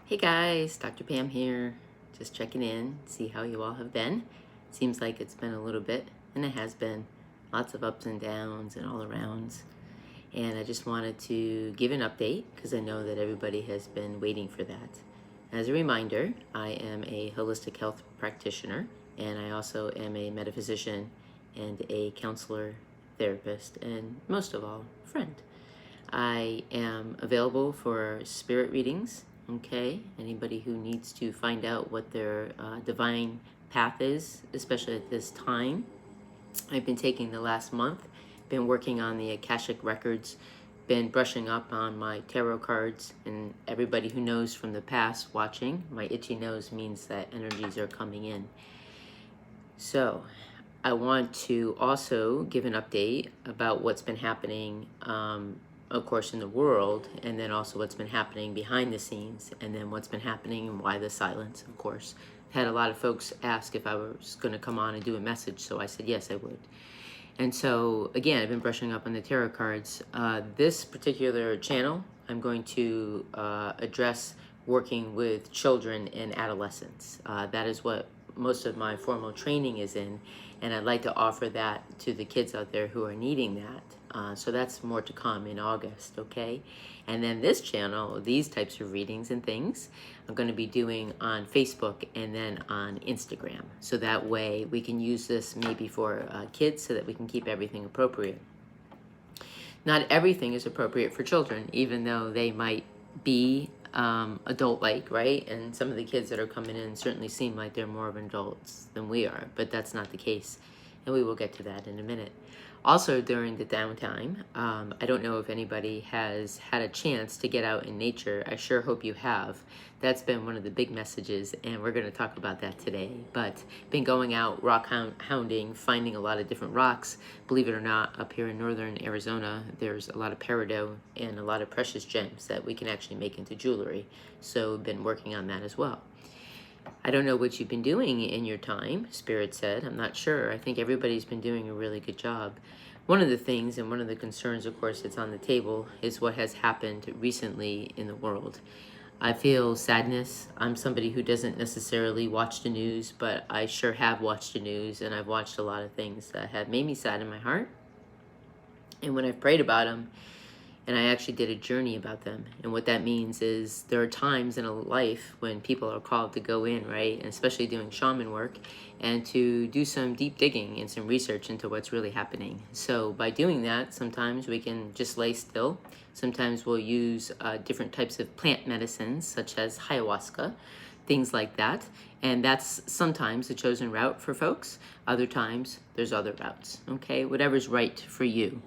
Hey guys, Dr. Pam here. Just checking in, see how you all have been. Seems like it's been a little bit, and it has been. Lots of ups and downs and all arounds. And I just wanted to give an update because I know that everybody has been waiting for that. As a reminder, I am a holistic health practitioner, and I also am a metaphysician and a counselor, therapist, and most of all, friend. I am available for spirit readings. Okay, anybody who needs to find out what their divine path is, especially at this time. I've been taking the last month, been working on the Akashic records, been brushing up on my tarot cards, and everybody who knows from the past watching, my itchy nose means that energies are coming in. So I want to also give an update about what's been happening, of course, in the world, and then also what's been happening behind the scenes, and then what's been happening and why the silence, of course. I've had a lot of folks ask if I was going to come on and do a message, so I said yes, I would. And so, again, I've been brushing up on the tarot cards. This particular channel, I'm going to address working with children and adolescents. That is what most of my formal training is in, and I'd like to offer that to the kids out there who are needing that. So that's more to come in August, okay? And then this channel, these types of readings and things, I'm going to be doing on Facebook and then on Instagram. So that way we can use this maybe for kids so that we can keep everything appropriate. Not everything is appropriate for children, even though they might be adult-like, right? And some of the kids that are coming in certainly seem like they're more of adults than we are, but that's not the case. And we will get to that in a minute. Also, during the downtime, I don't know if anybody has had a chance to get out in nature. I sure hope you have. That's been one of the big messages, and we're going to talk about that today. But been going out rock hounding, finding a lot of different rocks. Believe it or not, up here in northern Arizona, there's a lot of peridot and a lot of precious gems that we can actually make into jewelry. So been working on that as well. I don't know what you've been doing in your time, Spirit said. I'm not sure. I think everybody's been doing a really good job. One of the things and one of the concerns, of course, that's on the table is what has happened recently in the world. I feel sadness. I'm somebody who doesn't necessarily watch the news, but I sure have watched the news, and I've watched a lot of things that have made me sad in my heart. And when I've prayed about them, and I actually did a journey about them. And what that means is there are times in a life when people are called to go in, right? And especially doing shaman work and to do some deep digging and some research into what's really happening. So by doing that, sometimes we can just lay still. Sometimes we'll use different types of plant medicines, such as ayahuasca, things like that. And that's sometimes the chosen route for folks. Other times, there's other routes, okay? Whatever's right for you.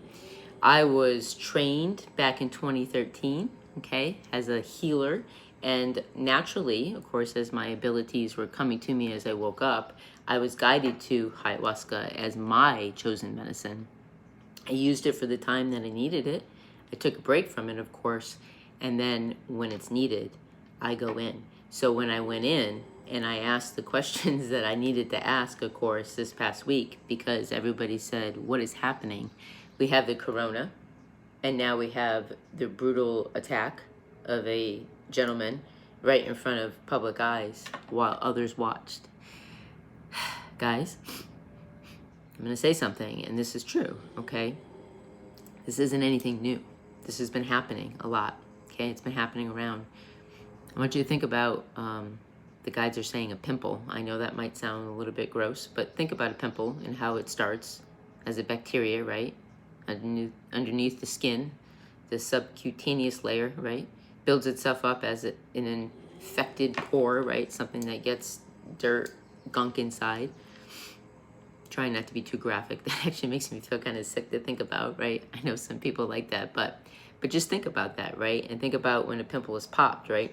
I was trained back in 2013, okay, as a healer. And naturally, of course, as my abilities were coming to me as I woke up, I was guided to ayahuasca as my chosen medicine. I used it for the time that I needed it. I took a break from it, of course. And then when it's needed, I go in. So when I went in and I asked the questions that I needed to ask, of course, this past week, because everybody said, what is happening? We have the corona, and now we have the brutal attack of a gentleman right in front of public eyes while others watched. Guys, I'm going to say something, and this is true, okay? This isn't anything new. This has been happening a lot, okay? It's been happening around. I want you to think about, the guides are saying a pimple. I know that might sound a little bit gross, but think about a pimple and how it starts as a bacteria, right? Underneath the skin, the subcutaneous layer, right? Builds itself up as an infected pore, right? Something that gets dirt, gunk inside. Trying not to be too graphic. That actually makes me feel kind of sick to think about, right? I know some people like that, but just think about that, right? And think about when a pimple is popped, right?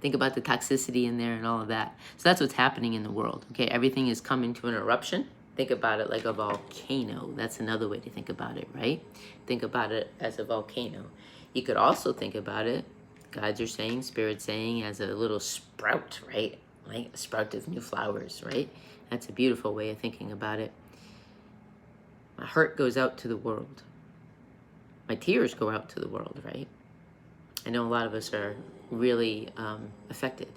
Think about the toxicity in there and all of that. So that's what's happening in the world, okay? Everything is coming to an eruption. Think about it like a volcano. That's another way to think about it, right? Think about it as a volcano. You could also think about it, guides are saying, spirit saying, as a little sprout, right? Like a sprout of new flowers, right? That's a beautiful way of thinking about it. My heart goes out to the world. My tears go out to the world, right? I know a lot of us are really affected.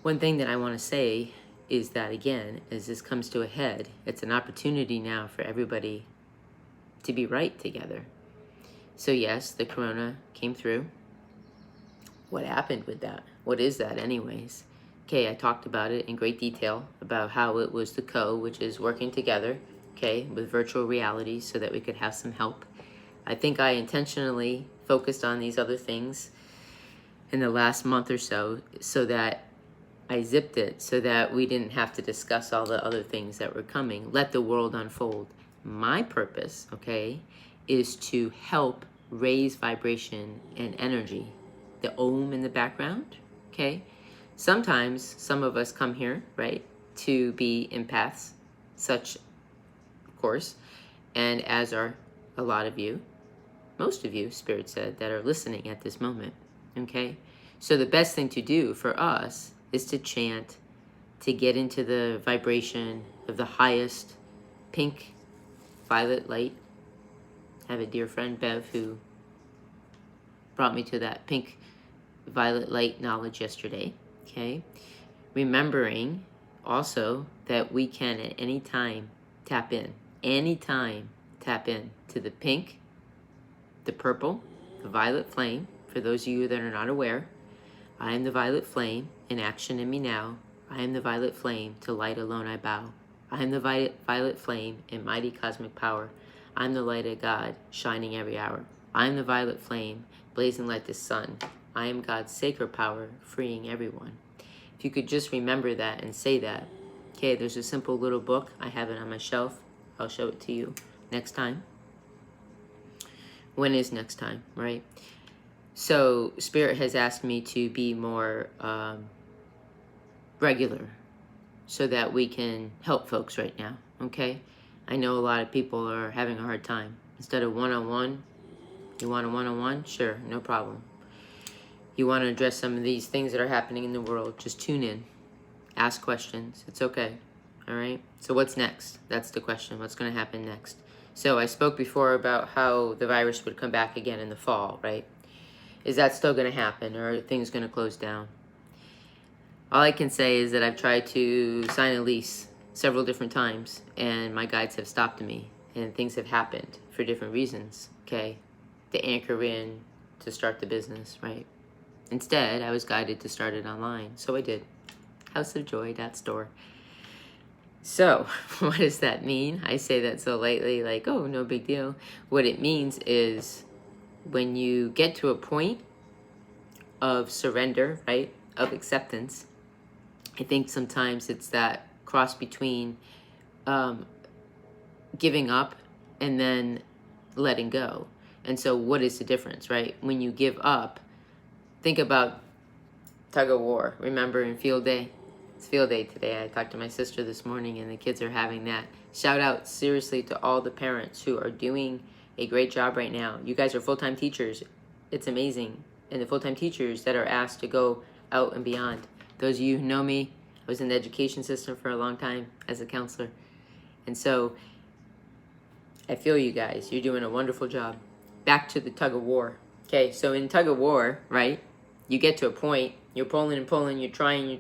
One thing that I want to say is that, again, as this comes to a head, it's an opportunity now for everybody to be right together. So yes, the corona came through. What happened with that? What is that anyways? Okay, I talked about it in great detail about how it was the which is working together, okay, with virtual reality so that we could have some help. I think I intentionally focused on these other things in the last month or so that I zipped it so that we didn't have to discuss all the other things that were coming. Let the world unfold. My purpose, okay, is to help raise vibration and energy. The Om in the background, okay? Sometimes some of us come here, right, to be empaths, such, of course, and as are a lot of you, most of you, Spirit said, that are listening at this moment, okay? So the best thing to do for us is to chant, to get into the vibration of the highest pink violet light. I have a dear friend, Bev, who brought me to that pink violet light knowledge yesterday, okay? Remembering also that we can at any time tap in to the pink, the purple, the violet flame. For those of you that are not aware, I am the violet flame in action in me now. I am the violet flame, to light alone I bow. I am the violet flame in mighty cosmic power. I am the light of God, shining every hour. I am the violet flame, blazing like the sun. I am God's sacred power, freeing everyone. If you could just remember that and say that. Okay, there's a simple little book. I have it on my shelf. I'll show it to you next time. When is next time, right? So Spirit has asked me to be more regular so that we can help folks right now, okay? I know a lot of people are having a hard time. Instead of one-on-one, you want a one-on-one? Sure, no problem. You want to address some of these things that are happening in the world, just tune in. Ask questions. It's okay, all right? So what's next? That's the question. What's going to happen next? So I spoke before about how the virus would come back again in the fall, right? Is that still going to happen, or are things going to close down? All I can say is that I've tried to sign a lease several different times, and my guides have stopped me, and things have happened for different reasons, okay? To anchor in, to start the business, right? Instead, I was guided to start it online, so I did. houseofjoy.store. So, what does that mean? I say that so lightly, like, oh, no big deal. What it means is when you get to a point of surrender, right, of acceptance, I think sometimes it's that cross between giving up and then letting go. And so what is the difference, right? When you give up, think about tug of war. Remember in field day? It's field day today. I talked to my sister this morning and the kids are having that. Shout out seriously to all the parents who are doing a great job right now. You guys are full-time teachers. It's amazing. And the full-time teachers that are asked to go out and beyond. Those of you who know me, I was in the education system for a long time as a counselor. And so I feel you guys. You're doing a wonderful job. Back to the tug of war. Okay, so in tug of war, right, you get to a point, you're pulling and pulling, you're trying.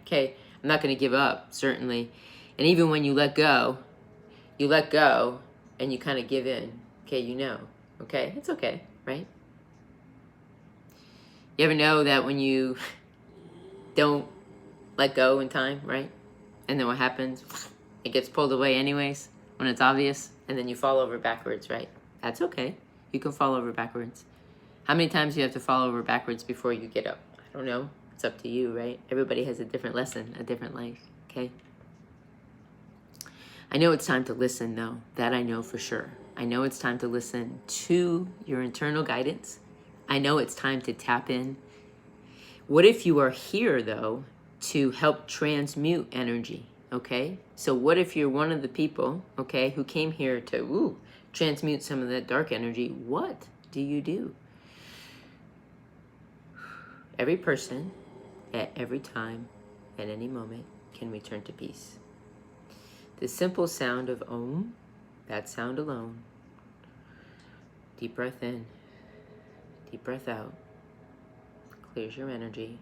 Okay, I'm not going to give up, certainly. And even when you let go and you kind of give in. Okay, you know. Okay, it's okay, right? You ever know that when you don't let go in time, right? And then what happens? It gets pulled away anyways when it's obvious, and then you fall over backwards, right? That's okay. You can fall over backwards. How many times do you have to fall over backwards before you get up? I don't know. It's up to you, right? Everybody has a different lesson, a different life, okay? I know it's time to listen, though. That I know for sure. I know it's time to listen to your internal guidance. I know it's time to tap in. What if you are here, though, to help transmute energy, okay? So what if you're one of the people, okay, who came here to, transmute some of that dark energy? What do you do? Every person, at every time, at any moment, can return to peace. The simple sound of Om, that sound alone. Deep breath in, deep breath out. clears your energy.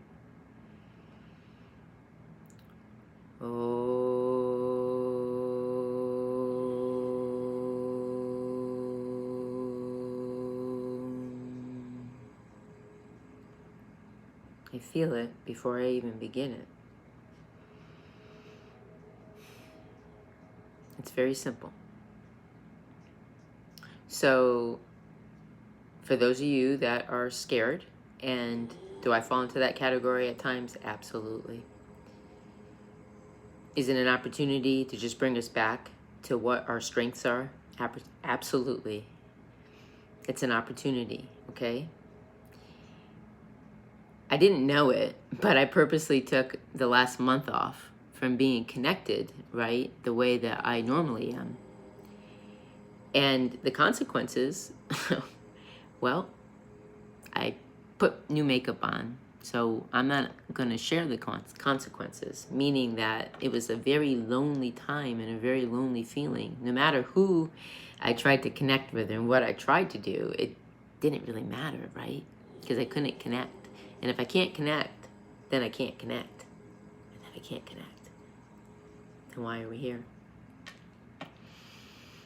I feel it before I even begin it. It's very simple. So, for those of you that are scared, and do I fall into that category at times? Absolutely. Is it an opportunity to just bring us back to what our strengths are? Absolutely. It's an opportunity, okay? I didn't know it, but I purposely took the last month off from being connected, right? The way that I normally am. And the consequences, well, I put new makeup on. So I'm not going to share the consequences, meaning that it was a very lonely time and a very lonely feeling. No matter who I tried to connect with and what I tried to do, it didn't really matter, right? Because I couldn't connect. And if I can't connect, then I can't connect. And then I can't connect. Then why are we here?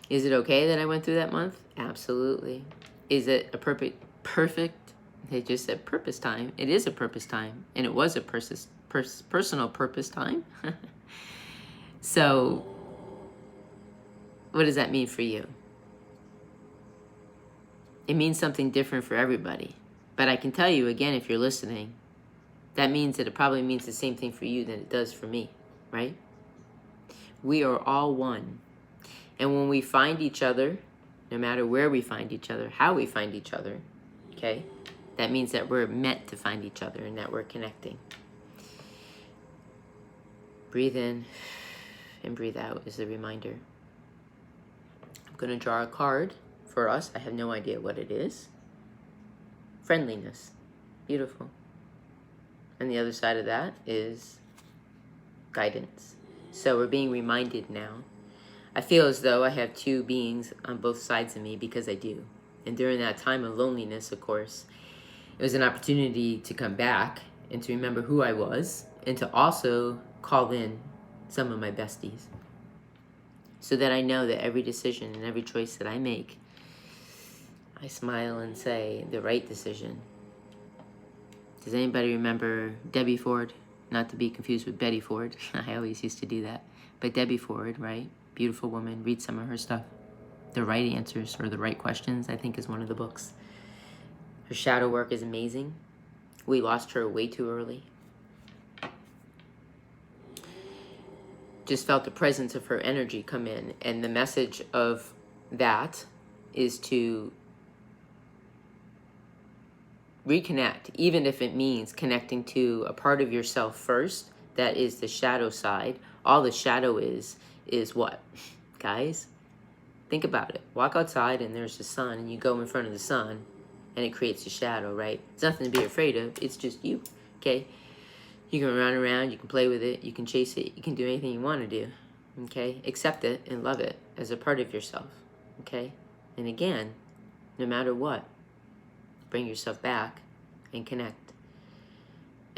Is it okay that I went through that month? Absolutely. Is it a perfect? They just said purpose time. It is a purpose time. And it was a personal purpose time. So, what does that mean for you? It means something different for everybody. But I can tell you again, if you're listening, that means that it probably means the same thing for you than it does for me, right? We are all one. And when we find each other, no matter where we find each other, how we find each other, okay, that means that we're meant to find each other and that we're connecting. Breathe in and breathe out is the reminder. I'm going to draw a card for us. I have no idea what it is. Friendliness. Beautiful. And the other side of that is guidance. So we're being reminded now. I feel as though I have two beings on both sides of me because I do. And during that time of loneliness, of course, it was an opportunity to come back and to remember who I was and to also call in some of my besties so that I know that every decision and every choice that I make, I smile and say the right decision. Does anybody remember Debbie Ford? Not to be confused with Betty Ford. I always used to do that. But Debbie Ford, right? Beautiful woman. Read some of her stuff. The Right Answers or The Right Questions, I think, is one of the books. Her shadow work is amazing. We lost her way too early. Just felt the presence of her energy come in. And the message of that is to reconnect, even if it means connecting to a part of yourself first. That is the shadow side. All the shadow is what? Guys, think about it. Walk outside and there's the sun and you go in front of the sun and it creates a shadow, right? It's nothing to be afraid of. It's just you, okay? You can run around, you can play with it, you can chase it, you can do anything you want to do, okay? Accept it and love it as a part of yourself, okay? And again, no matter what, bring yourself back and connect.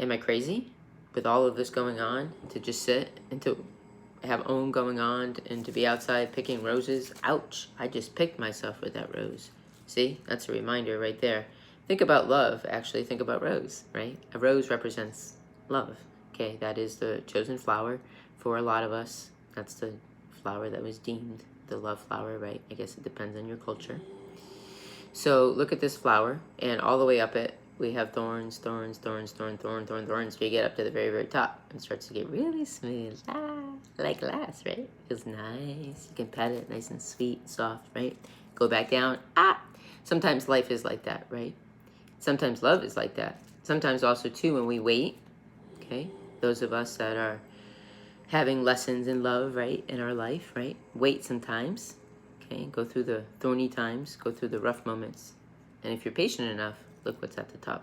Am I crazy with all of this going on to just sit and to have OM going on and to be outside picking roses? Ouch, I just picked myself with that rose. See, that's a reminder right there. Think about love, actually. Think about rose, right? A rose represents love, okay? That is the chosen flower for a lot of us. That's the flower that was deemed the love flower, right? I guess it depends on your culture. So look at this flower, and all the way up it, we have thorns, thorns, thorns, thorn, thorn, thorn, thorns. So you get up to the very, very top, and it starts to get really smooth, like glass, right? Feels nice. You can pet it, nice and sweet, soft, right? Go back down, Sometimes life is like that, right? Sometimes love is like that. Sometimes also, too, when we wait, okay? Those of us that are having lessons in love, right, in our life, right? Wait sometimes, okay? Go through the thorny times, go through the rough moments. And if you're patient enough, look what's at the top.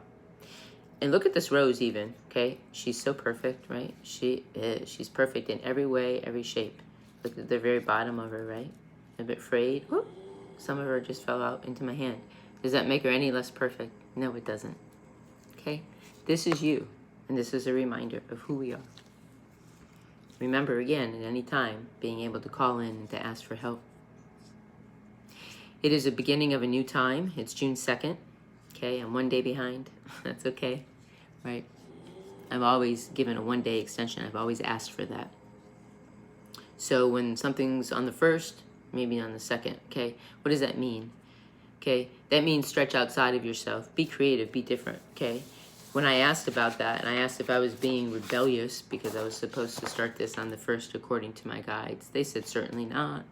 And look at this rose even, okay? She's so perfect, right? She is. She's perfect in every way, every shape. Look at the very bottom of her, right? A bit frayed. Whoop. Some of her just fell out into my hand. Does that make her any less perfect? No, it doesn't. Okay? This is you, and this is a reminder of who we are. Remember, again, at any time, being able to call in and to ask for help. It is the beginning of a new time. It's June 2nd. Okay, I'm 1 day behind. That's okay, right? I've always given a 1-day extension. I've always asked for that. So when something's on the 1st, maybe on the 2nd, okay? What does that mean? Okay, that means stretch outside of yourself. Be creative, be different, okay? When I asked about that, and I asked if I was being rebellious because I was supposed to start this on the 1st according to my guides, they said certainly not.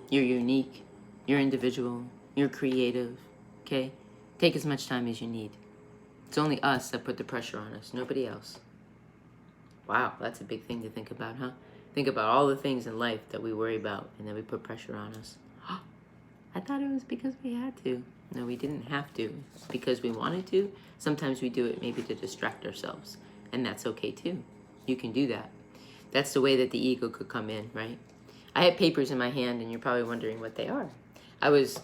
You're unique, you're individual, you're creative, okay? Take as much time as you need. It's only us that put the pressure on us, nobody else. Wow, that's a big thing to think about, huh? Think about all the things in life that we worry about and then we put pressure on us. I thought it was because we had to. No, we didn't have to. It's because we wanted to. Sometimes we do it maybe to distract ourselves, and that's okay too. You can do that. That's the way that the ego could come in, right? I have papers in my hand, and you're probably wondering what they are. I was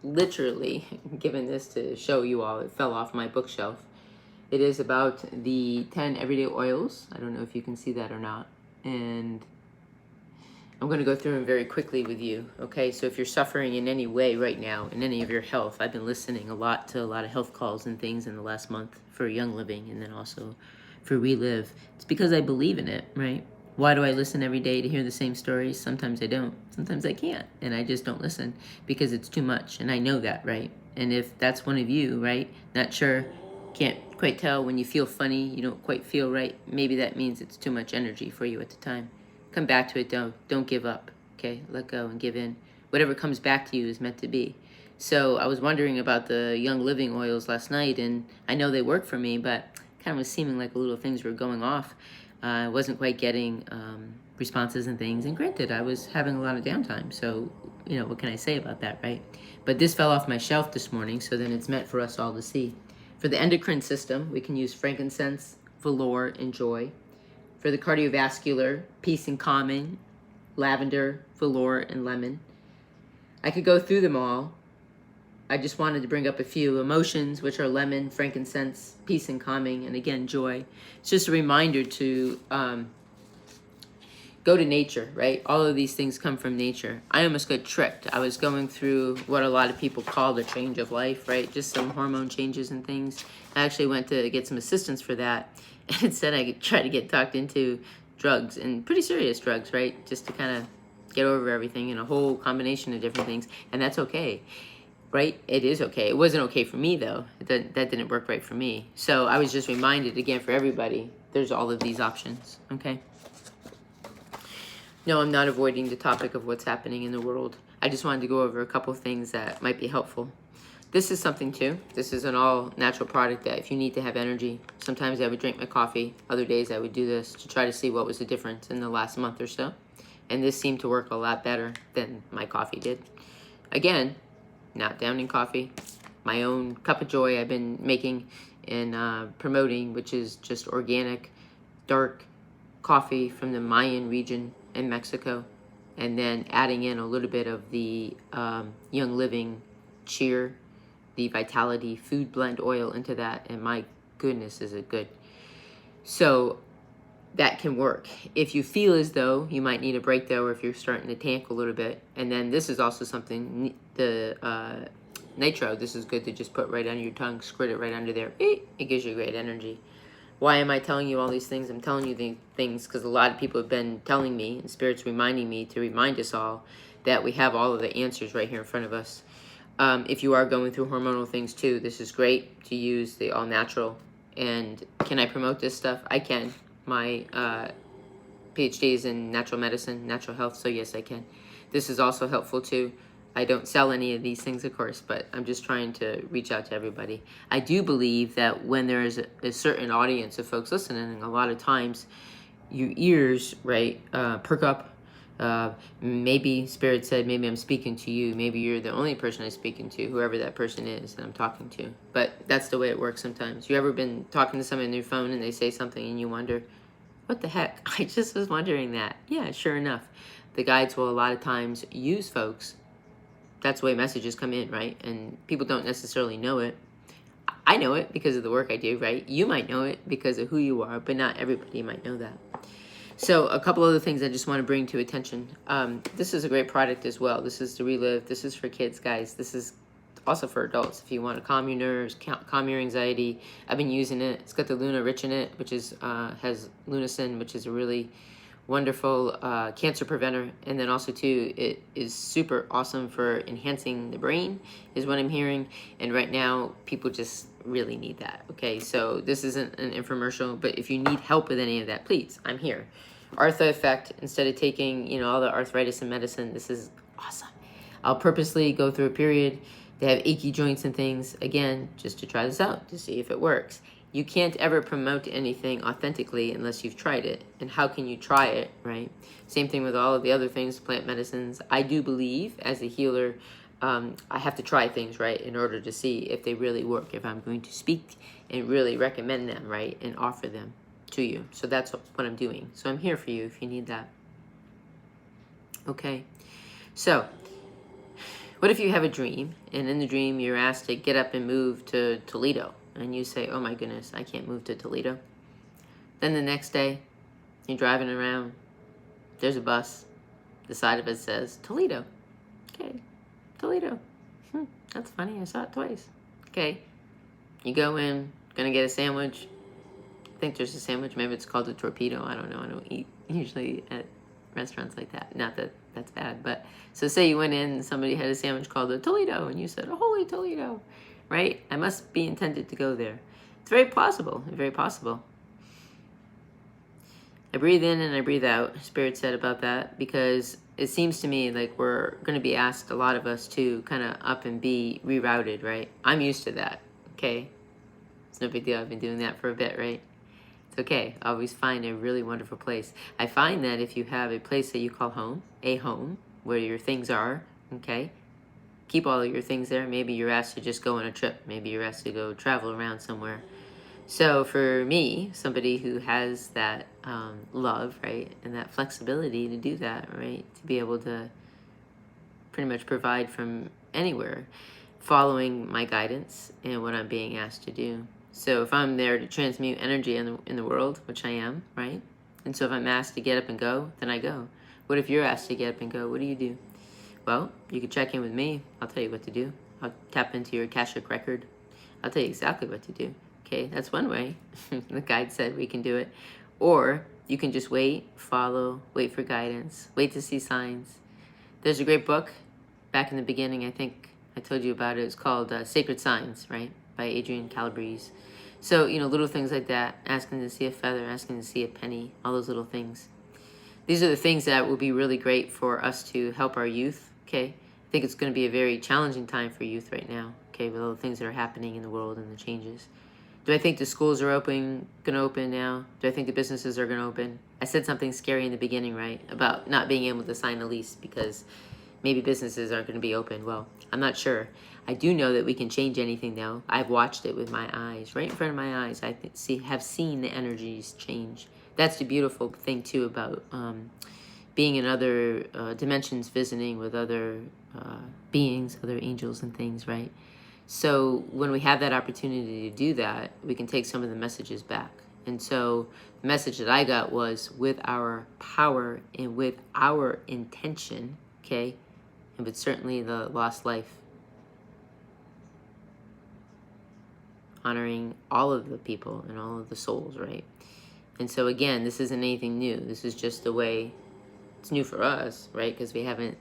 literally given this to show you all. It fell off my bookshelf. It is about the 10 everyday oils. I don't know if you can see that or not. And I'm going to go through them very quickly with you. Okay, so if you're suffering in any way right now, in any of your health, I've been listening a lot to a lot of health calls and things in the last month for Young Living and then also for We Live. It's because I believe in it, right? Why do I listen every day to hear the same stories? Sometimes I don't. Sometimes I can't. And I just don't listen because it's too much. And I know that, right? And if that's one of you, right, not sure, can't quite tell when you feel funny, you don't quite feel right, maybe that means it's too much energy for you at the time. Come back to it, don't give up, okay? Let go and give in. Whatever comes back to you is meant to be. So I was wondering about the Young Living oils last night, and I know they work for me, but kind of was seeming like little things were going off. I wasn't quite getting responses and things, and granted, I was having a lot of downtime, so, you know, what can I say about that, right? But this fell off my shelf this morning, so then it's meant for us all to see. For the endocrine system, we can use frankincense, velour, and joy. For the cardiovascular, peace and calming, lavender, velour, and lemon. I could go through them all. I just wanted to bring up a few. Emotions, which are lemon, frankincense, peace and calming, and again, joy. It's just a reminder to go to nature, right? All of these things come from nature. I almost got tricked. I was going through what a lot of people call the change of life, right? Just some hormone changes and things. I actually went to get some assistance for that. And instead I could try to get talked into drugs, and pretty serious drugs, right? Just to kind of get over everything and a whole combination of different things. And that's okay, right? It is okay. It wasn't okay for me, though. That didn't work right for me. So I was just reminded, again, for everybody, there's all of these options, okay? No, I'm not avoiding the topic of what's happening in the world. I just wanted to go over a couple things that might be helpful. This is something too. This is an all-natural product that if you need to have energy, sometimes I would drink my coffee. Other days I would do this to try to see what was the difference in the last month or so. And this seemed to work a lot better than my coffee did. Again, not downing coffee. My own cup of joy I've been making and promoting, which is just organic, dark coffee from the Mayan region in Mexico. And then adding in a little bit of the Young Living cheer, the Vitality food blend oil into that, and my goodness, is it good. So that can work. If you feel as though you might need a break though, or if you're starting to tank a little bit, and then this is also something, the nitro, this is good to just put right under your tongue, squirt it right under there. It gives you great energy. Why am I telling you all these things? I'm telling you these things because a lot of people have been telling me, and Spirit's reminding me to remind us all that we have all of the answers right here in front of us. If you are going through hormonal things too, this is great to use the all natural. And can I promote this stuff? I can. My Ph.D. is in natural medicine, natural health, so yes, I can. This is also helpful too. I don't sell any of these things, of course, but I'm just trying to reach out to everybody. I do believe that when there is a certain audience of folks listening, a lot of times your ears, right, perk up. Maybe Spirit said, maybe I'm speaking to you. Maybe you're the only person I'm speaking to, whoever that person is that I'm talking to. But that's the way it works sometimes. You ever been talking to someone on your phone and they say something and you wonder, what the heck? I just was wondering that. Yeah, sure enough. The guides will a lot of times use folks. That's the way messages come in, right? And people don't necessarily know it. I know it because of the work I do, right? You might know it because of who you are, but not everybody might know that. So a couple other things I just want to bring to attention. This is a great product as well. This is to relive. This is for kids, guys. This is also for adults. If you want to calm your nerves, calm your anxiety, I've been using it. It's got the Luna Rich in it, which is has lunasin, which is a really wonderful cancer preventer. And then also too, it is super awesome for enhancing the brain, is what I'm hearing. And right now, people just really need that. Okay, so this isn't an infomercial, but if you need help with any of that, please, I'm here. Artha Effect, instead of taking, all the arthritis and medicine, this is awesome. I'll purposely go through a period. They have achy joints and things, again, just to try this out, to see if it works. You can't ever promote anything authentically unless you've tried it. And how can you try it, right? Same thing with all of the other things, plant medicines. I do believe, as a healer, I have to try things, right, in order to see if they really work, if I'm going to speak and really recommend them, right, and offer them to you. So that's what I'm doing. So I'm here for you if you need that. Okay. So what if you have a dream, and in the dream you're asked to get up and move to Toledo, and you say, oh my goodness, I can't move to Toledo. Then the next day, you're driving around, there's a bus, the side of it says, Toledo. Okay, Toledo. That's funny, I saw it twice. Okay, you go in, gonna get a sandwich. I think there's a sandwich, maybe it's called a torpedo, I don't know, I don't eat usually at restaurants like that. Not that that's bad, but so say you went in and somebody had a sandwich called a Toledo and you said, oh, holy Toledo, right? I must be intended to go there. It's very possible, very possible. I breathe in and I breathe out, Spirit said about that, because it seems to me like we're going to be asked, a lot of us, to kind of up and be rerouted, right? I'm used to that, okay? It's no big deal. I've been doing that for a bit, right? It's okay. Always find a really wonderful place. I find that if you have a place that you call home, a home, where your things are, okay, keep all of your things there. Maybe you're asked to just go on a trip. Maybe you're asked to go travel around somewhere. So for me, somebody who has that love, right, and that flexibility to do that, right, to be able to pretty much provide from anywhere, following my guidance and what I'm being asked to do. So if I'm there to transmute energy in the world, which I am, right, and so if I'm asked to get up and go, then I go. What if you're asked to get up and go? What do you do? Well, you can check in with me. I'll tell you what to do. I'll tap into your Akashic record. I'll tell you exactly what to do. Okay, that's one way. The guide said we can do it. Or you can just wait, follow, wait for guidance, wait to see signs. There's a great book back in the beginning, I think I told you about it. It's called Sacred Signs, right, by Adrian Calabrese. So, little things like that, asking to see a feather, asking to see a penny, all those little things. These are the things that will be really great for us to help our youth, okay? I think it's going to be a very challenging time for youth right now, okay, with all the things that are happening in the world and the changes. Do I think the schools are going to open now? Do I think the businesses are going to open? I said something scary in the beginning, right, about not being able to sign a lease because maybe businesses aren't going to be open. Well, I'm not sure. I do know that we can change anything now. I've watched it with my eyes, right in front of my eyes. I have seen the energies change. That's the beautiful thing, too, about being in other dimensions, visiting with other beings, other angels and things, right? So when we have that opportunity to do that, we can take some of the messages back. And so the message that I got was, with our power and with our intention, okay, and with certainly the lost life, honoring all of the people and all of the souls, right? And so again, this isn't anything new. This is just the way it's new for us, right? Because we haven't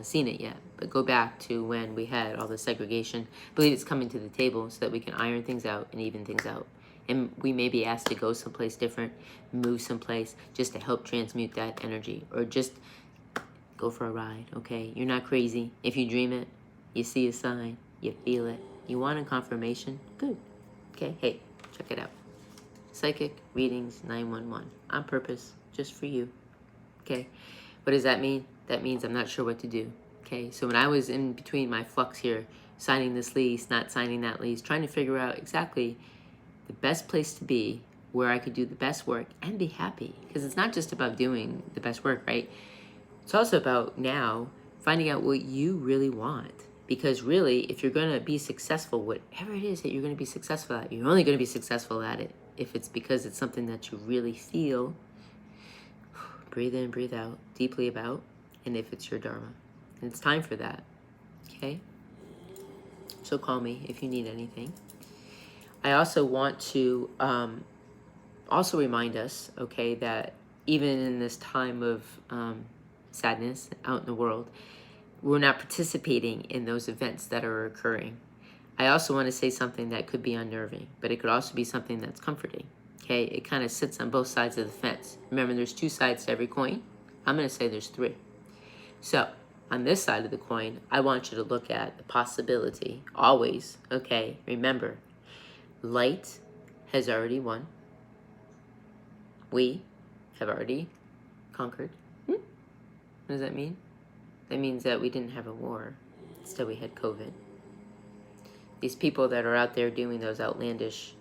seen it yet. But go back to when we had all the segregation. I believe it's coming to the table so that we can iron things out and even things out. And we may be asked to go someplace different, move someplace, just to help transmute that energy. Or just go for a ride, okay? You're not crazy. If you dream it, you see a sign, you feel it, you want a confirmation, good. Okay, hey, check it out. Psychic readings 911 on purpose, just for you. Okay, what does that mean? That means I'm not sure what to do. Okay, so when I was in between my flux here, signing this lease, not signing that lease, trying to figure out exactly the best place to be, where I could do the best work and be happy. Because it's not just about doing the best work, right? It's also about now finding out what you really want. Because really, if you're going to be successful, whatever it is that you're going to be successful at, you're only going to be successful at it if it's because it's something that you really feel, breathe in, breathe out, deeply about, and if it's your dharma. And it's time for that, okay? So call me if you need anything. I also want to also remind us, okay, that even in this time of sadness out in the world, we're not participating in those events that are occurring. I also want to say something that could be unnerving, but it could also be something that's comforting. Okay, it kind of sits on both sides of the fence. Remember, there's two sides to every coin. I'm going to say there's three. So, on this side of the coin, I want you to look at the possibility, always, okay, remember, light has already won. We have already conquered. What does that mean? That means that we didn't have a war. Instead, we had COVID. These people that are out there doing those outlandish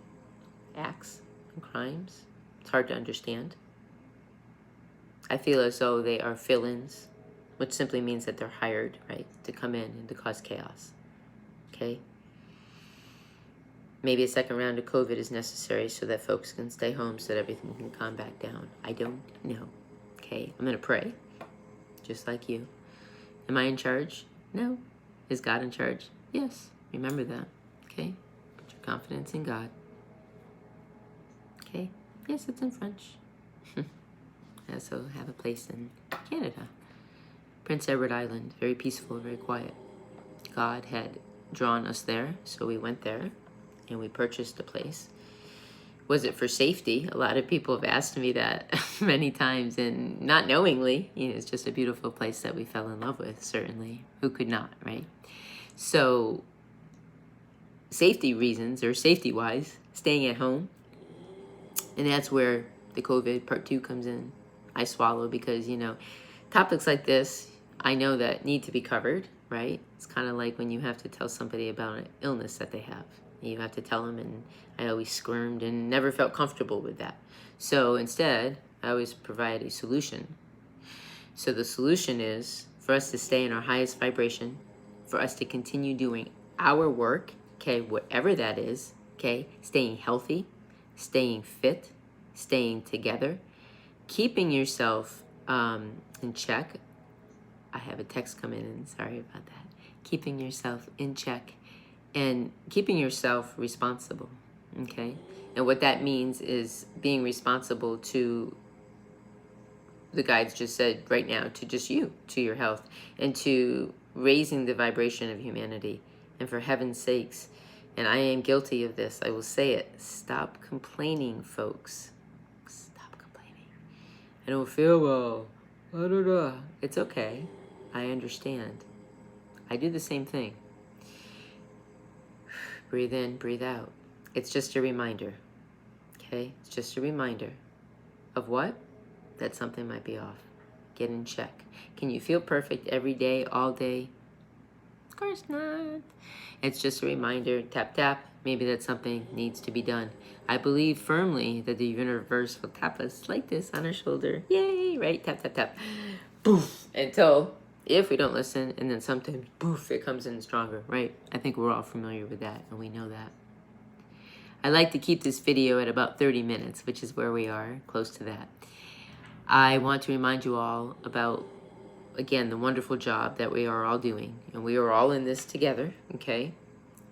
acts and crimes, it's hard to understand. I feel as though they are fill-ins, which simply means that they're hired, right, to come in and to cause chaos. Okay? Maybe a second round of COVID is necessary so that folks can stay home so that everything can calm back down. I don't know. Okay? I'm going to pray, just like you. Am I in charge? No. Is God in charge? Yes. Remember that. Okay? Put your confidence in God. Okay? Yes, it's in French. I also have a place in Canada. Prince Edward Island. Very peaceful, very quiet. God had drawn us there, so we went there and we purchased a place. Was it for safety? A lot of people have asked me that many times, and not knowingly, it's just a beautiful place that we fell in love with, certainly. Who could not, right? So, safety reasons, or safety-wise, staying at home, and that's where the COVID part 2 comes in. I swallow because, topics like this, I know that need to be covered, right? It's kind of like when you have to tell somebody about an illness that they have. You have to tell them, and I always squirmed and never felt comfortable with that. So instead, I always provide a solution. So the solution is for us to stay in our highest vibration, for us to continue doing our work, okay, whatever that is, okay, staying healthy, staying fit, staying together, keeping yourself in check. I have a text come in, and sorry about that. Keeping yourself in check. And keeping yourself responsible, okay? And what that means is being responsible to, the guides just said right now, to just you, to your health, and to raising the vibration of humanity. And for heaven's sakes, and I am guilty of this, I will say it, stop complaining, folks. Stop complaining. I don't feel well. It's okay. I understand. I do the same thing. Breathe in, breathe out. It's just a reminder, okay? It's just a reminder of what? That something might be off. Get in check. Can you feel perfect every day, all day? Of course not. It's just a reminder, tap, tap. Maybe that something needs to be done. I believe firmly that the universe will tap us like this on our shoulder. Yay, right? Tap, tap, tap. Poof. Until, if we don't listen, and then sometimes, poof, it comes in stronger, right? I think we're all familiar with that, and we know that. I like to keep this video at about 30 minutes, which is where we are, close to that. I want to remind you all about, again, the wonderful job that we are all doing, and we are all in this together, okay?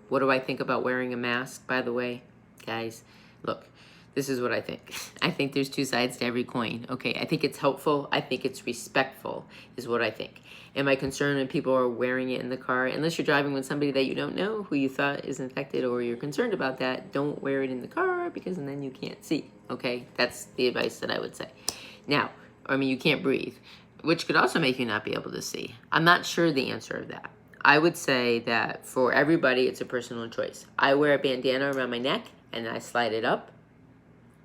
What do I think about wearing a mask, by the way? Guys, look. This is what I think. I think there's two sides to every coin, okay? I think it's helpful. I think it's respectful is what I think. Am I concerned when people are wearing it in the car? Unless you're driving with somebody that you don't know, who you thought is infected, or you're concerned about that, don't wear it in the car because then you can't see, okay? That's the advice that I would say. Now, you can't breathe, which could also make you not be able to see. I'm not sure the answer of that. I would say that for everybody, it's a personal choice. I wear a bandana around my neck, and I slide it up.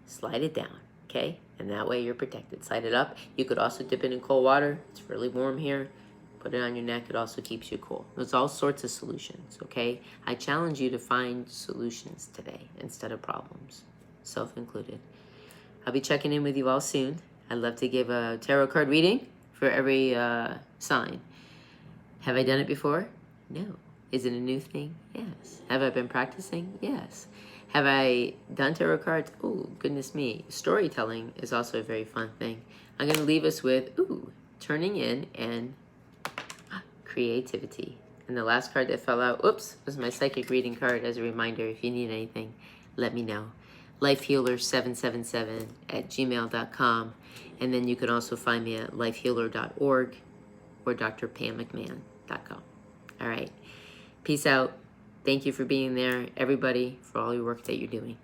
Slide it down, okay? And that way you're protected. Slide it up. You could also dip it in cold water. It's really warm here. Put it on your neck. It also keeps you cool. There's all sorts of solutions, okay? I challenge you to find solutions today instead of problems, self included. I'll be checking in with you all soon. I'd love to give a tarot card reading for every sign. Have I done it before? No. Is it a new thing? Yes. Have I been practicing? Yes. Have I done tarot cards? Oh, goodness me. Storytelling is also a very fun thing. I'm going to leave us with, turning in and creativity. And the last card that fell out, was my psychic reading card. As a reminder, if you need anything, let me know. lifehealer777@gmail.com. And then you can also find me at lifehealer.org or drpammcmahon.com. All right. Peace out. Thank you for being there, everybody, for all your work that you're doing.